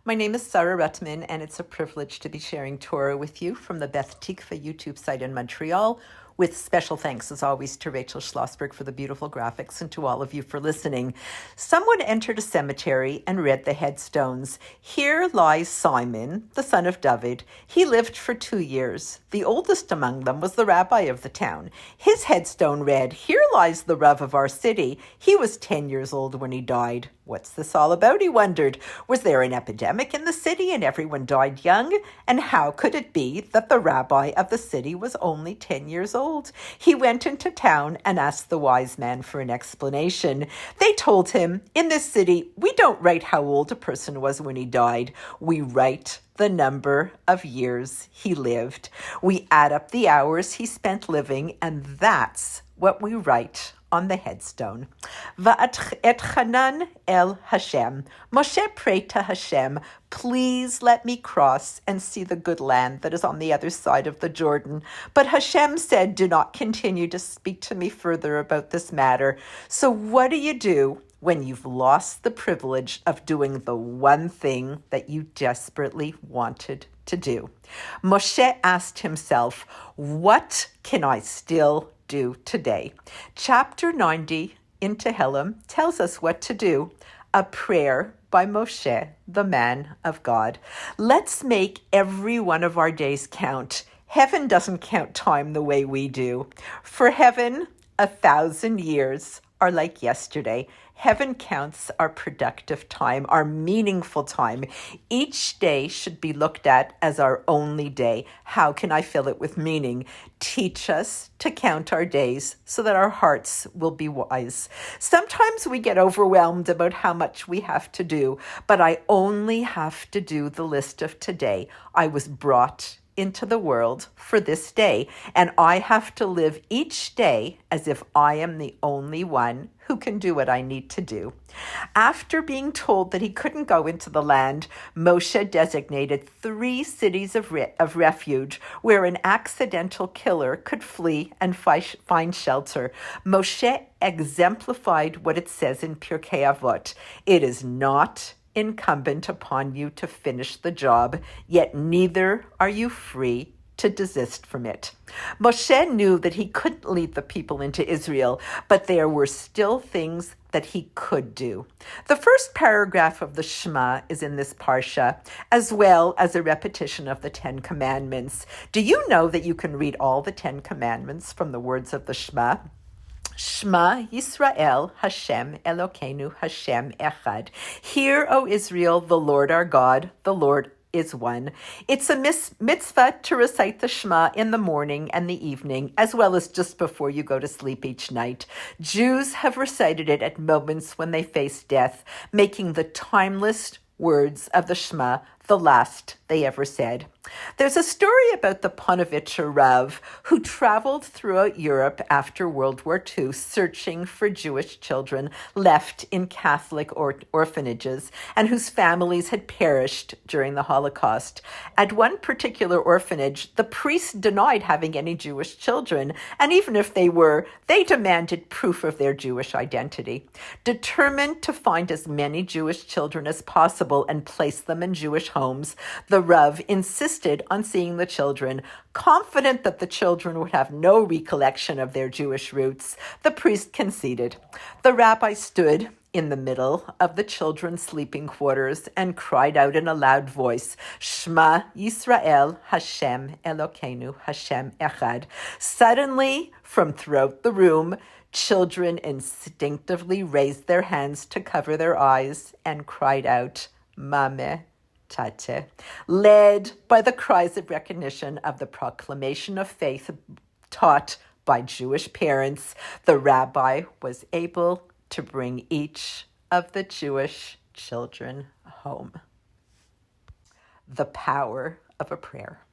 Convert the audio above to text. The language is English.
My name is Sarah Rutman, and it's a privilege to be sharing Torah with you from the Beth Tikva YouTube site in Montreal, with special thanks, as always, to Rachel Schlossberg for the beautiful graphics and to all of you for listening. Someone entered a cemetery and read the headstones. Here lies Simon, the son of David. He lived for 2 years. The oldest among them was the rabbi of the town. His headstone read, "Here lies the Rav of our city. He was 10 years old when he died." What's this all about, he wondered. Was there an epidemic in the city and everyone died young? And how could it be that the rabbi of the city was only 10 years old? He went into town and asked the wise man for an explanation. They told him, "In this city, we don't write how old a person was when he died. We write the number of years he lived. We add up the hours he spent living, and that's what we write on the headstone." Vaetchanan el Hashem. Moshe prayed to Hashem, "Please let me cross and see the good land that is on the other side of the Jordan." But Hashem said, "Do not continue to speak to me further about this matter." So what do you do when you've lost the privilege of doing the one thing that you desperately wanted to do? Moshe asked himself, what can I still do today? Chapter 90 in Tehillim tells us what to do. A prayer by Moshe, the man of God. Let's make every one of our days count. Heaven doesn't count time the way we do. For heaven, 1,000 years are like yesterday. Heaven counts our productive time, our meaningful time. Each day should be looked at as our only day. How can I fill it with meaning? Teach us to count our days so that our hearts will be wise. Sometimes we get overwhelmed about how much we have to do, but I only have to do the list of today. I was brought into the world for this day, and I have to live each day as if I am the only one who can do what I need to do. After being told that he couldn't go into the land, Moshe designated 3 cities of refuge where an accidental killer could flee and find shelter. Moshe exemplified what it says in Pirkei Avot. It is not incumbent upon you to finish the job, yet neither are you free to desist from it. Moshe knew that he couldn't lead the people into Israel, but there were still things that he could do. The first paragraph of the Shema is in this Parsha, as well as a repetition of the 10 Commandments. Do you know that you can read all the 10 Commandments from the words of the Shema? Shema Yisrael, Hashem Elokeinu, Hashem Echad. Hear, O Israel, the Lord our God, the Lord is one. It's a mitzvah to recite the Shema in the morning and the evening, as well as just before you go to sleep each night. Jews have recited it at moments when they face death, making the timeless words of the Shema the last they ever said. There's a story about the Panovitcher Rav who traveled throughout Europe after World War II searching for Jewish children left in Catholic orphanages and whose families had perished during the Holocaust. At one particular orphanage, the priest denied having any Jewish children, and even if they were, they demanded proof of their Jewish identity. Determined to find as many Jewish children as possible and place them in Jewish homes, the Rav insisted on seeing the children. Confident that the children would have no recollection of their Jewish roots, the priest conceded. The rabbi stood in the middle of the children's sleeping quarters and cried out in a loud voice, "Shema Yisrael, Hashem Elokeinu, Hashem Echad." Suddenly, from throughout the room, children instinctively raised their hands to cover their eyes and cried out, "Mameh Tate." Led by the cries of recognition of the proclamation of faith taught by Jewish parents, the rabbi was able to bring each of the Jewish children home. The power of a prayer.